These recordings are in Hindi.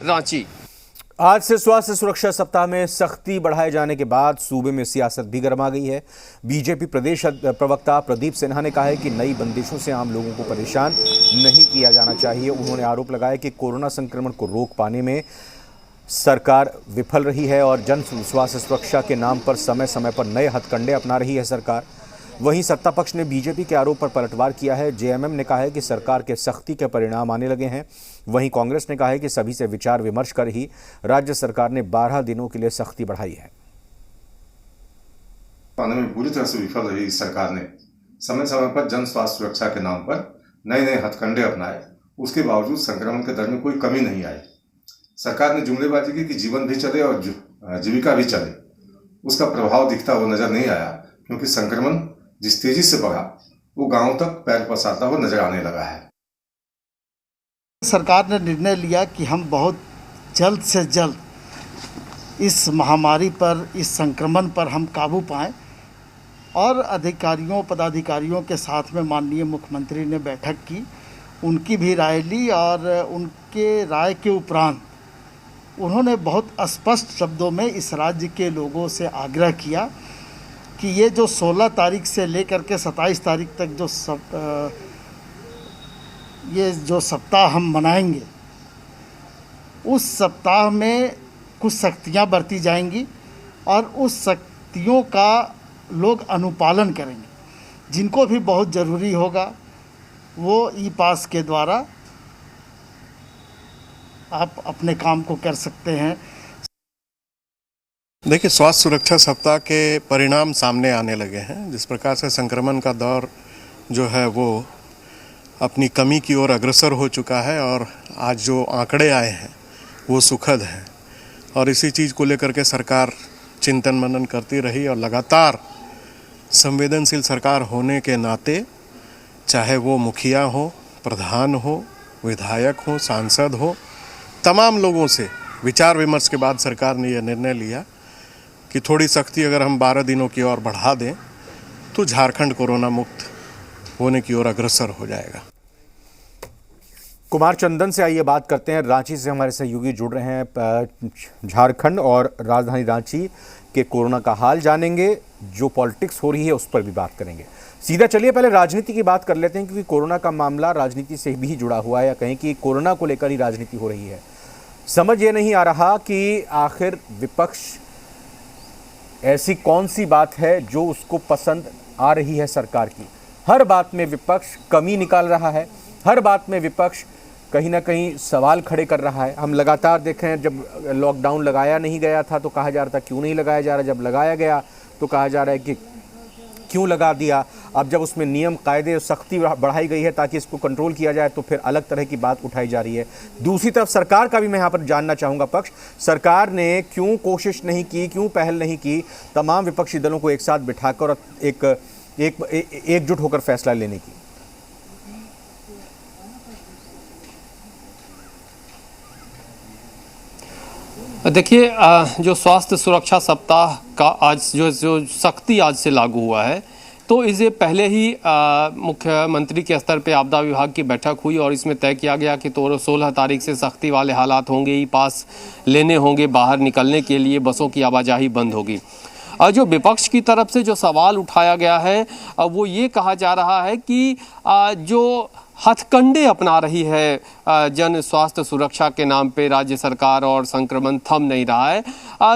रांची। आज से स्वास्थ्य सुरक्षा सप्ताह में सख्ती बढ़ाए जाने के बाद सूबे में सियासत भी गर्मा गई है। बीजेपी प्रदेश प्रवक्ता प्रदीप सिन्हा ने कहा है कि नई बंदिशों से आम लोगों को परेशान नहीं किया जाना चाहिए। उन्होंने आरोप लगाया कि कोरोना संक्रमण को रोक पाने में सरकार विफल रही है और जन स्वास्थ्य सुरक्षा के नाम पर समय समय पर नए हथकंडे अपना रही है सरकार। वहीं सत्ता पक्ष ने बीजेपी के आरोप पर पलटवार किया है। जेएमएम ने कहा है कि सरकार के सख्ती के परिणाम आने लगे हैं। वहीं कांग्रेस ने कहा है कि सभी से विचार विमर्श कर ही राज्य सरकार ने 12 दिनों के लिए सख्ती बढ़ाई है। पाने में बुरी तरह से विफल रही इस सरकार ने समय समय पर जन स्वास्थ्य सुरक्षा के नाम पर नए नए हथकंडे अपनाए। उसके बावजूद संक्रमण के दर में कोई कमी नहीं आई। सरकार ने जुमलेबाजी की कि जीवन भी चले और जीविका भी चले। उसका प्रभाव दिखता हुआ नजर नहीं आया, क्योंकि संक्रमण जिस तेजी से बढ़ा वो गांव तक पैर पसारता हुआ नजर आने लगा है। सरकार ने निर्णय लिया कि हम बहुत जल्द से जल्द इस महामारी पर, इस संक्रमण पर हम काबू पाएं और अधिकारियों पदाधिकारियों के साथ में माननीय मुख्यमंत्री ने बैठक की, उनकी भी राय ली और उनके राय के उपरांत उन्होंने बहुत स्पष्ट शब्दों में इस राज्य के लोगों से आग्रह किया कि ये जो 16 तारीख से लेकर के 27 तारीख तक ये जो सप्ताह हम मनाएंगे, उस सप्ताह में कुछ सख्तियां बरती जाएंगी और उस सख्तियों का लोग अनुपालन करेंगे। जिनको भी बहुत ज़रूरी होगा वो ई पास के द्वारा आप अपने काम को कर सकते हैं। देखिए, स्वास्थ्य सुरक्षा सप्ताह के परिणाम सामने आने लगे हैं। जिस प्रकार से संक्रमण का दौर जो है वो अपनी कमी की ओर अग्रसर हो चुका है और आज जो आंकड़े आए हैं वो सुखद हैं और इसी चीज़ को लेकर के सरकार चिंतन मनन करती रही और लगातार संवेदनशील सरकार होने के नाते, चाहे वो मुखिया हो, प्रधान हो, विधायक हो, सांसद हो, तमाम लोगों से विचार विमर्श के बाद सरकार ने यह निर्णय लिया कि थोड़ी सख्ती अगर हम 12 दिनों की ओर बढ़ा दें तो झारखंड कोरोना मुक्त होने की ओर अग्रसर हो जाएगा। कुमार चंदन से आइए बात करते हैं। रांची से हमारे सहयोगी जुड़ रहे हैं। झारखंड और राजधानी रांची के कोरोना का हाल जानेंगे, जो पॉलिटिक्स हो रही है उस पर भी बात करेंगे। सीधा चलिए पहले राजनीति की बात कर लेते हैं, क्योंकि कोरोना का मामला राजनीति से भी जुड़ा हुआ है, या कहें कि कोरोना को लेकर ही राजनीति हो रही है। समझ ये नहीं आ रहा कि आखिर विपक्ष ऐसी कौन सी बात है जो उसको पसंद आ रही है सरकार की। हर बात में विपक्ष कमी निकाल रहा है, हर बात में विपक्ष कहीं ना कहीं सवाल खड़े कर रहा है। हम लगातार देख रहे हैं, जब लॉकडाउन लगाया नहीं गया था तो कहा जा रहा था क्यों नहीं लगाया जा रहा, जब लगाया गया तो कहा जा रहा है कि क्यों लगा दिया। अब जब उसमें नियम कायदे और सख्ती बढ़ाई गई है ताकि इसको कंट्रोल किया जाए तो फिर अलग तरह की बात उठाई जा रही है। दूसरी तरफ सरकार का भी मैं यहाँ पर जानना चाहूँगा पक्ष, सरकार ने क्यों कोशिश नहीं की, क्यों पहल नहीं की तमाम विपक्षी दलों को एक साथ बिठाकर एकजुट होकर फैसला लेने की। देखिए, जो स्वास्थ्य सुरक्षा सप्ताह का आज जो सख्ती आज से लागू हुआ है, तो इसे पहले ही मुख्यमंत्री के स्तर पे आपदा विभाग की बैठक हुई और इसमें तय किया गया कि तो 16 तारीख से सख्ती वाले हालात होंगे, ई पास लेने होंगे, बाहर निकलने के लिए बसों की आवाजाही बंद होगी। और जो विपक्ष की तरफ से जो सवाल उठाया गया है वो ये कहा जा रहा है कि जो हथकंडे अपना रही है जन स्वास्थ्य सुरक्षा के नाम पे राज्य सरकार और संक्रमण थम नहीं रहा है,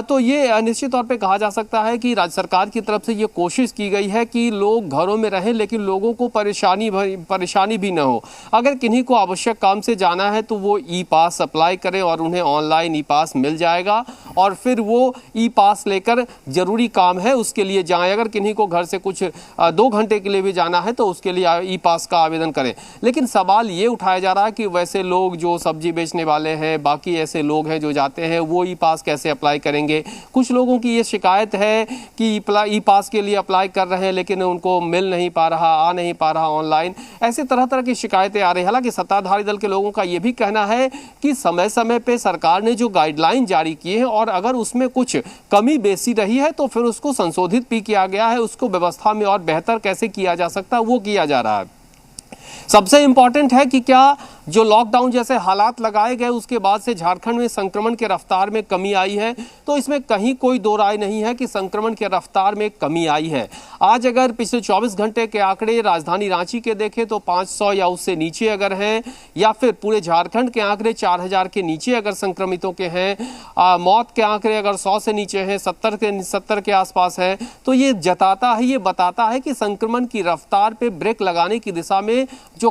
तो ये निश्चित तौर पे कहा जा सकता है कि राज्य सरकार की तरफ से ये कोशिश की गई है कि लोग घरों में रहें लेकिन लोगों को परेशानी भी न हो। अगर किन्हीं को आवश्यक काम से जाना है तो वो ई पास अप्लाई करें और उन्हें ऑनलाइन ई पास मिल जाएगा और फिर वो ई पास लेकर ज़रूरी काम है उसके लिए जाएँ। अगर किन्हीं को घर से कुछ 2 घंटे के लिए भी जाना है तो उसके लिए ई पास का आवेदन करें। लेकिन सवाल ये उठाया जा रहा है कि वैसे लोग जो सब्जी बेचने वाले हैं, बाकी ऐसे लोग हैं जो जाते हैं, वो ई पास कैसे अप्लाई करेंगे। कुछ लोगों की ये शिकायत है कि ई पास के लिए अप्लाई कर रहे हैं लेकिन उनको मिल नहीं पा रहा, आ नहीं पा रहा ऑनलाइन। ऐसे तरह तरह की शिकायतें आ रही हैं। हालांकि सत्ताधारी दल के लोगों का ये भी कहना है कि समय समय पर सरकार ने जो गाइडलाइन जारी की है और अगर उसमें कुछ कमी बेसी रही है तो फिर उसको संशोधित भी किया गया है, उसको व्यवस्था में और बेहतर कैसे किया जा सकता है वो किया जा रहा है। सबसे इंपॉर्टेंट है कि क्या जो लॉकडाउन जैसे हालात लगाए गए उसके बाद से झारखंड में संक्रमण के रफ्तार में कमी आई है, तो इसमें कहीं कोई दो राय नहीं है कि संक्रमण के रफ्तार में कमी आई है। आज अगर पिछले 24 घंटे के आंकड़े राजधानी रांची के देखें तो 500 या उससे नीचे अगर हैं, या फिर पूरे झारखंड के आंकड़े 4000 के नीचे अगर संक्रमितों के हैं, मौत के आंकड़े अगर 100 से नीचे हैं, 70 के आसपास है, तो ये बताता है कि संक्रमण की रफ्तार पे ब्रेक लगाने की दिशा में जो